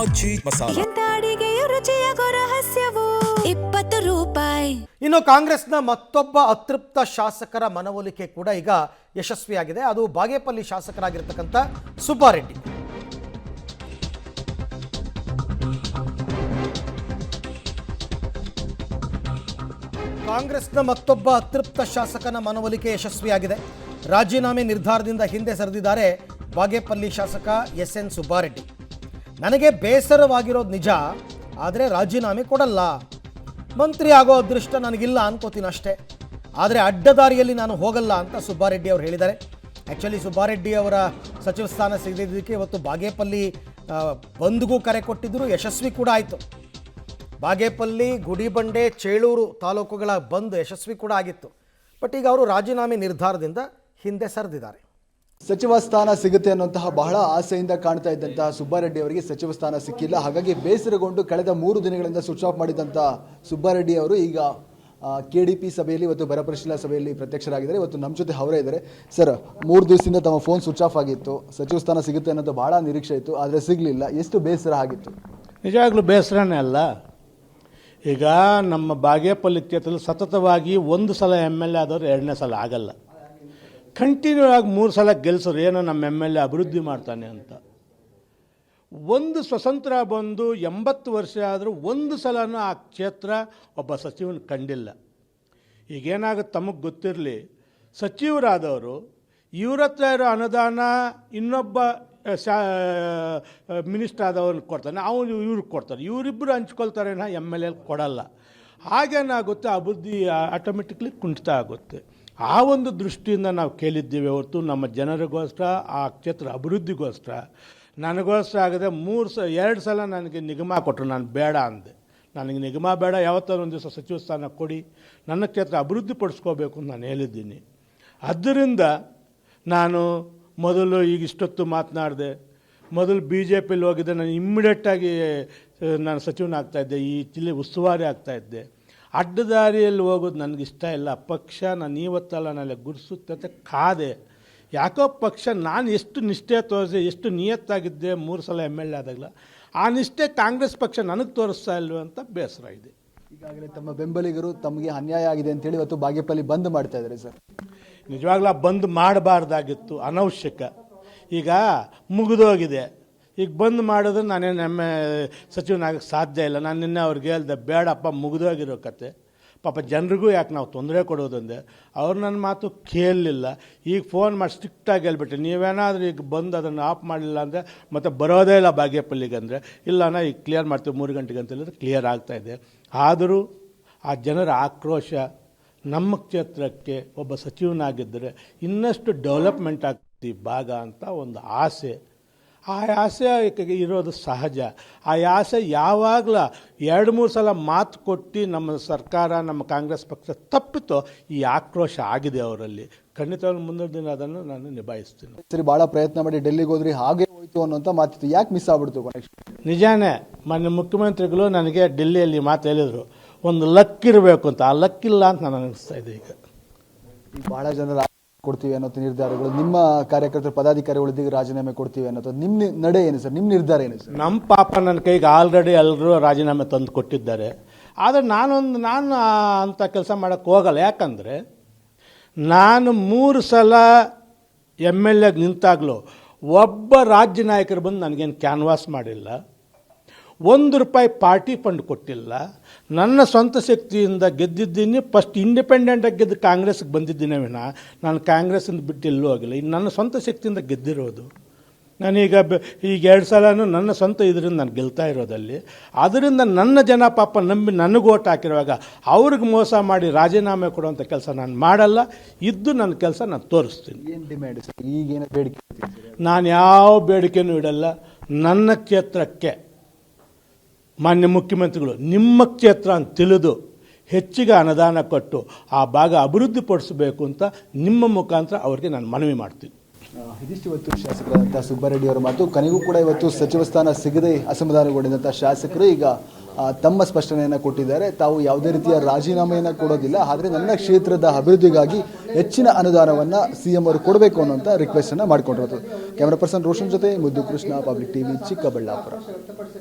ಆರ್ಜಿ ಮಸಾಲ. ಎಂತ ಅಡಿಗೆಯ ರುಚಿಯಾಗೋ ರಹಸ್ಯವು 20 ರೂಪಾಯಿ. ಇನ್ನು ಕಾಂಗ್ರೆಸ್ನ ಮತ್ತೊಬ್ಬ ಅತೃಪ್ತ ಶಾಸಕರ ಮನವೊಲಿಕೆ ಕೂಡ ಈಗ ಯಶಸ್ವಿಯಾಗಿದೆ. ಅದು ಬಾಗೇಪಲ್ಲಿ ಶಾಸಕರಾಗಿರ್ತಕ್ಕಂಥ ಸುಬ್ಬಾರೆಡ್ಡಿ. ಕಾಂಗ್ರೆಸ್ನ ಮತ್ತೊಬ್ಬ ಅತೃಪ್ತ ಶಾಸಕನ ಮನವೊಲಿಕೆ ಯಶಸ್ವಿಯಾಗಿದೆ. ರಾಜೀನಾಮೆ ನಿರ್ಧಾರದಿಂದ ಹಿಂದೆ ಸರಿದಿದ್ದಾರೆ ಬಾಗೇಪಲ್ಲಿ ಶಾಸಕ ಎಸ್.ಎನ್. ಸುಬ್ಬಾರೆಡ್ಡಿ. ನನಗೆ ಬೇಸರವಾಗಿರೋದು ನಿಜ, ಆದರೆ ರಾಜೀನಾಮೆ ಕೊಡಲ್ಲ. ಮಂತ್ರಿ ಆಗೋ ಅದೃಷ್ಟ ನನಗಿಲ್ಲ ಅನ್ಕೋತೀನಿ ಅಷ್ಟೇ, ಆದರೆ ಅಡ್ಡದಾರಿಯಲ್ಲಿ ನಾನು ಹೋಗಲ್ಲ ಅಂತ ಸುಬ್ಬಾರೆಡ್ಡಿ ಅವರು ಹೇಳಿದ್ದಾರೆ. ಆ್ಯಕ್ಚುಲಿ ಸುಬ್ಬಾರೆಡ್ಡಿ ಅವರ ಸಚಿವ ಸ್ಥಾನ ಸಿಗದಿದ್ದಕ್ಕೆ ಇವತ್ತು ಬಾಗೇಪಲ್ಲಿ ಬಂದ್ಗೂ ಕರೆ ಕೊಟ್ಟಿದ್ದರು, ಯಶಸ್ವಿ ಕೂಡ ಆಯಿತು. ಬಾಗೇಪಲ್ಲಿ, ಗುಡಿಬಂಡೆ, ಚೇಳೂರು ತಾಲೂಕುಗಳ ಬಂದ್ ಯಶಸ್ವಿ ಕೂಡ ಆಗಿತ್ತು. ಬಟ್ ಈಗ ಅವರು ರಾಜೀನಾಮೆ ನಿರ್ಧಾರದಿಂದ ಹಿಂದೆ ಸರಿದಿದ್ದಾರೆ. ಸಚಿವ ಸ್ಥಾನ ಸಿಗುತ್ತೆ ಅನ್ನುವಂತಹ ಬಹಳ ಆಸೆಯಿಂದ ಕಾಣ್ತಾ ಇದ್ದಂತಹ ಸುಬ್ಬಾರೆಡ್ಡಿ ಅವರಿಗೆ ಸಚಿವ ಸ್ಥಾನ ಸಿಕ್ಕಿಲ್ಲ. ಹಾಗಾಗಿ ಬೇಸರಗೊಂಡು ಕಳೆದ 3 ದಿನಗಳಿಂದ ಸ್ವಿಚ್ ಆಫ್ ಮಾಡಿದಂತಹ ಸುಬ್ಬಾರೆಡ್ಡಿ ಅವರು ಈಗ KDP ಸಭೆಯಲ್ಲಿ ಇವತ್ತು ಬರ ಪರಿಶೀಲನಾ ಸಭೆಯಲ್ಲಿ ಪ್ರತ್ಯಕ್ಷರಾಗಿದ್ದಾರೆ. ಇವತ್ತು ನಮ್ಮ ಜೊತೆ ಅವರೇ ಇದ್ದಾರೆ. ಸರ್, 3 ದಿವಸದಿಂದ ತಮ್ಮ ಫೋನ್ ಸ್ವಿಚ್ ಆಫ್ ಆಗಿತ್ತು. ಸಚಿವ ಸ್ಥಾನ ಸಿಗುತ್ತೆ ಅನ್ನೋದು ಬಹಳ ನಿರೀಕ್ಷೆ ಇತ್ತು, ಆದರೆ ಸಿಗಲಿಲ್ಲ. ಎಷ್ಟು ಬೇಸರ ಆಗಿತ್ತು? ನಿಜವಾಗ್ಲೂ ಬೇಸರನೇ ಅಲ್ಲ. ಈಗ ನಮ್ಮ ಬಾಗೇಪಲ್ಲಿ ಕ್ಷೇತ್ರದಲ್ಲಿ ಸತತವಾಗಿ 1 ಸಲ MLA ಆದವರು 2ನೇ ಸಲ ಆಗಲ್ಲ. ಕಂಟಿನ್ಯೂ ಆಗಿ 3 ಸಲ ಗೆಲ್ಸೋರು ಏನೋ ನಮ್ಮ MLA ಅಭಿವೃದ್ಧಿ ಮಾಡ್ತಾನೆ ಅಂತ. ಒಂದು ಸ್ವತಂತ್ರ ಬಂದು 80 ವರ್ಷ ಆದರೂ 1 ಸಲನೂ ಆ ಕ್ಷೇತ್ರ ಒಬ್ಬ ಸಚಿವನ ಕಂಡಿಲ್ಲ. ಈಗೇನಾಗುತ್ತೆ ತಮಗೆ ಗೊತ್ತಿರಲಿ, ಸಚಿವರಾದವರು ಇವ್ರ ಹತ್ರ ಇರೋ ಅನುದಾನ ಇನ್ನೊಬ್ಬ ಮಿನಿಸ್ಟರ್ ಆದವ್ರಿಗೆ ಕೊಡ್ತಾನೆ, ಅವನು ಇವ್ರಿಗೆ ಕೊಡ್ತಾರೆ, ಇವರಿಬ್ಬರು ಹಂಚ್ಕೊಳ್ತಾರೆ, MLA ಕೊಡಲ್ಲ. ಹಾಗೇನಾಗುತ್ತೆ, ಅಭಿವೃದ್ಧಿ ಆಟೋಮೆಟಿಕ್ಲಿ ಕುಂಠಿತ ಆಗುತ್ತೆ. ಆ ಒಂದು ದೃಷ್ಟಿಯಿಂದ ನಾವು ಕೇಳಿದ್ದೀವಿ ಹೊರತು ನಮ್ಮ ಜನರಿಗೋಸ್ಕರ, ಆ ಕ್ಷೇತ್ರ ಅಭಿವೃದ್ಧಿಗೋಸ್ಕರ. ನನಗೋಸ್ಕರ ಆಗದೆ 2 ಸಲ ನನಗೆ ನಿಗಮ ಕೊಟ್ಟರು, ನಾನು ಬೇಡ ಅಂದೆ. ನನಗೆ ನಿಗಮ ಬೇಡ, ಯಾವತ್ತಾರು ಒಂದು ದಿವಸ ಸಚಿವ ಸ್ಥಾನ ಕೊಡಿ, ನನ್ನ ಕ್ಷೇತ್ರ ಅಭಿವೃದ್ಧಿ ಪಡಿಸ್ಕೋಬೇಕು ಅಂತ ನಾನು ಹೇಳಿದ್ದೀನಿ. ಆದ್ದರಿಂದ ನಾನು ಮೊದಲು ಈಗ ಇಷ್ಟೊತ್ತು ಮಾತನಾಡಿದೆ. ಮೊದಲು BJPಯಲ್ಲಿ ಹೋಗಿದ್ದೆ, ನಾನು ಇಮ್ಮಿಡಿಯೇಟಾಗಿ ನಾನು ಸಚಿವನಾಗ್ತಾಯಿದ್ದೆ, ಈ ಜಿಲ್ಲೆ ಉಸ್ತುವಾರಿ ಆಗ್ತಾಯಿದ್ದೆ. ಅಡ್ಡದಾರಿಯಲ್ಲಿ ಹೋಗೋದು ನನಗಿಷ್ಟ ಇಲ್ಲ. ಪಕ್ಷ ನಾನು ಇವತ್ತಲ್ಲ ನಾಳೆ ಗುರುಸುತ್ತೆ ಅಂತ ಕಾದೆ. ಯಾಕೋ ಪಕ್ಷ ನಾನು ಎಷ್ಟು ನಿಷ್ಠೆ ತೋರಿಸಿ, ಎಷ್ಟು ನಿಯತ್ತಾಗಿದ್ದೆ 3 ಸಲ MLA ಆದಾಗಲ, ಆ ನಿಷ್ಠೆ ಕಾಂಗ್ರೆಸ್ ಪಕ್ಷ ನನಗೆ ತೋರಿಸ್ತಾ ಇಲ್ವ ಅಂತ ಬೇಸರ ಇದೆ. ಈಗಾಗಲೇ ತಮ್ಮ ಬೆಂಬಲಿಗರು ತಮಗೆ ಅನ್ಯಾಯ ಆಗಿದೆ ಅಂತೇಳಿ ಇವತ್ತು ಬಾಗೇಪಲ್ಲಿ ಬಂದ್ ಮಾಡ್ತಾ ಇದ್ದಾರೆ. ಸರ್, ನಿಜವಾಗ್ಲೂ ಬಂದ್ ಮಾಡಬಾರ್ದಾಗಿತ್ತು, ಅನವಶ್ಯಕ. ಈಗ ಮುಗಿದೋಗಿದೆ, ಈಗ ಬಂದ್ ಮಾಡಿದ್ರೆ ನಾನೇನು ಸಚಿವನಾಗಕ್ಕೆ ಸಾಧ್ಯ ಇಲ್ಲ. ನಾನು ನಿನ್ನೆ ಅವ್ರಿಗೆ ಹೇಳ್ದೆ, ಬೇಡಪ್ಪ ಮುಗಿದೋಗಿರೋ ಕತೆ, ಪಾಪ ಜನರಿಗೂ ಯಾಕೆ ನಾವು ತೊಂದರೆ ಕೊಡೋದಂದೆ. ಅವ್ರು ನನ್ನ ಮಾತು ಕೇಳಲಿಲ್ಲ. ಈಗ ಫೋನ್ ಮಾಡಿ ಸ್ಟ್ರಿಕ್ಟಾಗಿ ಹೇಳ್ಬಿಟ್ಟೆ, ನೀವೇನಾದರೂ ಈಗ ಬಂದು ಅದನ್ನು ಆಫ್ ಮಾಡಲಿಲ್ಲ ಅಂದರೆ ಮತ್ತೆ ಬರೋದೇ ಇಲ್ಲ ಬಾಗೇಪಲ್ಲಿಗೆ ಅಂದರೆ, ಇಲ್ಲ ಈಗ ಕ್ಲಿಯರ್ ಮಾಡ್ತೀವಿ 3 ಗಂಟೆಗೆ ಅಂತ ಹೇಳಿದ್ರೆ ಕ್ಲಿಯರ್ ಆಗ್ತಾಯಿದೆ. ಆದರೂ ಆ ಜನರ ಆಕ್ರೋಶ, ನಮ್ಮ ಕ್ಷೇತ್ರಕ್ಕೆ ಒಬ್ಬ ಸಚಿವನಾಗಿದ್ದರೆ ಇನ್ನಷ್ಟು ಡೆವಲಪ್ಮೆಂಟ್ ಆಗ್ತದೆ ಭಾಗ ಅಂತ ಒಂದು ಆಸೆ. ಆ ಆಸೆ ಇರೋದು ಸಹಜ. ಆ ಆಸೆ ಯಾವಾಗಲ 2-3 ಸಲ ಮಾತು ಕೊಟ್ಟು ನಮ್ಮ ಸರ್ಕಾರ, ನಮ್ಮ ಕಾಂಗ್ರೆಸ್ ಪಕ್ಷ ತಪ್ಪಿತೋ ಈ ಆಕ್ರೋಶ ಆಗಿದೆ ಅವರಲ್ಲಿ. ಖಂಡಿತವಾಗ್ಲೂ ಮುಂದಿನ ದಿನ ಅದನ್ನು ನಾನು ನಿಭಾಯಿಸ್ತೀನಿ. ಸರಿ, ಭಾಳ ಪ್ರಯತ್ನ ಮಾಡಿ ಡೆಲ್ಲಿಗೆ ಹೋದ್ರಿ, ಹಾಗೆ ಹೋಯ್ತು ಅನ್ನೋಂಥ ಮಾತಿತ್ತು. ಯಾಕೆ ಮಿಸ್ ಆಗ್ಬಿಡ್ತು? ನಿಜಾನೇ, ಮಾನ್ಯ ಮುಖ್ಯಮಂತ್ರಿಗಳು ನನಗೆ ಡೆಲ್ಲಿಯಲ್ಲಿ ಮಾತು ಹೇಳಿದರು, ಒಂದು ಲಕ್ ಇರಬೇಕು ಅಂತ. ಆ ಲಕ್ ಇಲ್ಲ ಅಂತ ನಾನು ಅನಿಸ್ತಾ ಇದೆ. ಈಗ ಭಾಳ ಜನರ ಕೊಡ್ತೀವಿ ಅನ್ನೋದು ನಿರ್ಧಾರಗಳು, ನಿಮ್ಮ ಕಾರ್ಯಕರ್ತರು ಪದಾಧಿಕಾರಿಗಳು ರಾಜೀನಾಮೆ ಕೊಡ್ತೀವಿ ಅನ್ನೋದು ನಿಮ್ಮ ನಡೆ ಏನು ಸರ್? ನಿಮ್ಮ ನಿರ್ಧಾರ ಏನು ಸರ್? ನಮ್ಮ ಪಾಪ ನನ್ನ ಕೈಗೆ ಆಲ್ರೆಡಿ ಎಲ್ಲರೂ ರಾಜೀನಾಮೆ ತಂದು ಕೊಟ್ಟಿದ್ದಾರೆ. ಆದರೆ ನಾನು ಅಂಥ ಕೆಲಸ ಮಾಡೋಕ್ಕೆ ಹೋಗಲ್ಲ. ಯಾಕಂದರೆ ನಾನು 3 ಸಲ MLA ನಿಂತಾಗಲೂ ಒಬ್ಬ ರಾಜ್ಯ ನಾಯಕರು ಬಂದು ನನಗೇನು ಕ್ಯಾನ್ವಾಸ್ ಮಾಡಿಲ್ಲ, 1 ರೂಪಾಯಿ ಪಾರ್ಟಿ ಫಂಡ್ ಕೊಟ್ಟಿಲ್ಲ. ನನ್ನ ಸ್ವಂತ ಶಕ್ತಿಯಿಂದ ಗೆದ್ದಿದ್ದೀನಿ. ಫಸ್ಟ್ ಇಂಡಿಪೆಂಡೆಂಟಾಗಿ ಗೆದ್ದು ಕಾಂಗ್ರೆಸ್ಗೆ ಬಂದಿದ್ದೀನಿ ವಿನ ನಾನು ಕಾಂಗ್ರೆಸ್ಸಿಂದ ಬಿಟ್ಟು ಎಲ್ಲೂ ಹೋಗಿಲ್ಲ. ಇನ್ನು ನನ್ನ ಸ್ವಂತ ಶಕ್ತಿಯಿಂದ ಗೆದ್ದಿರೋದು. ನಾನೀಗ 2 ಸಲನೂ ನನ್ನ ಸ್ವಂತ ಇದರಿಂದ ನಾನು ಗೆಲ್ತಾ ಇರೋದಲ್ಲಿ. ಅದರಿಂದ ನನ್ನ ಜನ ಪಾಪ ನಂಬಿ ನನಗೆ ಓಟ್ ಹಾಕಿರುವಾಗ ಅವ್ರಿಗೆ ಮೋಸ ಮಾಡಿ ರಾಜೀನಾಮೆ ಕೊಡುವಂಥ ಕೆಲಸ ನಾನು ಮಾಡಲ್ಲ. ಇದ್ದು ನನ್ನ ಕೆಲಸ ನಾನು ತೋರಿಸ್ತೀನಿ. ಏನು ಡಿಮ್ಯಾಂಡ್ ಸರ್? ಈಗೇನು ಬೇಡಿಕೆ? ನಾನು ಯಾವ ಬೇಡಿಕೆನೂ ಇಡಲ್ಲ. ನನ್ನ ಕ್ಷೇತ್ರಕ್ಕೆ ಮಾನ್ಯ ಮುಖ್ಯಮಂತ್ರಿಗಳು ನಿಮ್ಮ ಕ್ಷೇತ್ರ ಅಂತ ತಿಳಿದು ಹೆಚ್ಚಿಗೆ ಅನುದಾನ ಕೊಟ್ಟು ಆ ಭಾಗ ಅಭಿವೃದ್ಧಿಪಡಿಸಬೇಕು ಅಂತ ನಿಮ್ಮ ಮುಖಾಂತರ ಅವರಿಗೆ ನಾನು ಮನವಿ ಮಾಡ್ತೀನಿ. ಇದಿಷ್ಟು ಇವತ್ತು ಶಾಸಕರಾದಂಥ ಸುಬ್ಬಾರೆಡ್ಡಿ ಅವರ ಮಾತು. ಕೊನೆಗೂ ಕೂಡ ಇವತ್ತು ಸಚಿವ ಸ್ಥಾನ ಸಿಗದೆ ಅಸಮಾಧಾನಗೊಂಡಿದ್ದಂಥ ಶಾಸಕರು ಈಗ ತಮ್ಮ ಸ್ಪಷ್ಟನೆಯನ್ನು ಕೊಟ್ಟಿದ್ದಾರೆ. ತಾವು ಯಾವುದೇ ರೀತಿಯ ರಾಜೀನಾಮೆಯನ್ನು ಕೊಡೋದಿಲ್ಲ, ಆದರೆ ನನ್ನ ಕ್ಷೇತ್ರದ ಅಭಿವೃದ್ಧಿಗಾಗಿ ಹೆಚ್ಚಿನ ಅನುದಾನವನ್ನು CM ಅವರು ಕೊಡಬೇಕು ಅನ್ನೋಂಥ ರಿಕ್ವೆಸ್ಟನ್ನು ಮಾಡಿಕೊಂಡಿರೋದು. ಕ್ಯಾಮರಾ ಪರ್ಸನ್ ರೋಷನ್ ಜೊತೆ ಮುದ್ದು ಕೃಷ್ಣ, ಪಬ್ಲಿಕ್ TV, ಚಿಕ್ಕಬಳ್ಳಾಪುರ.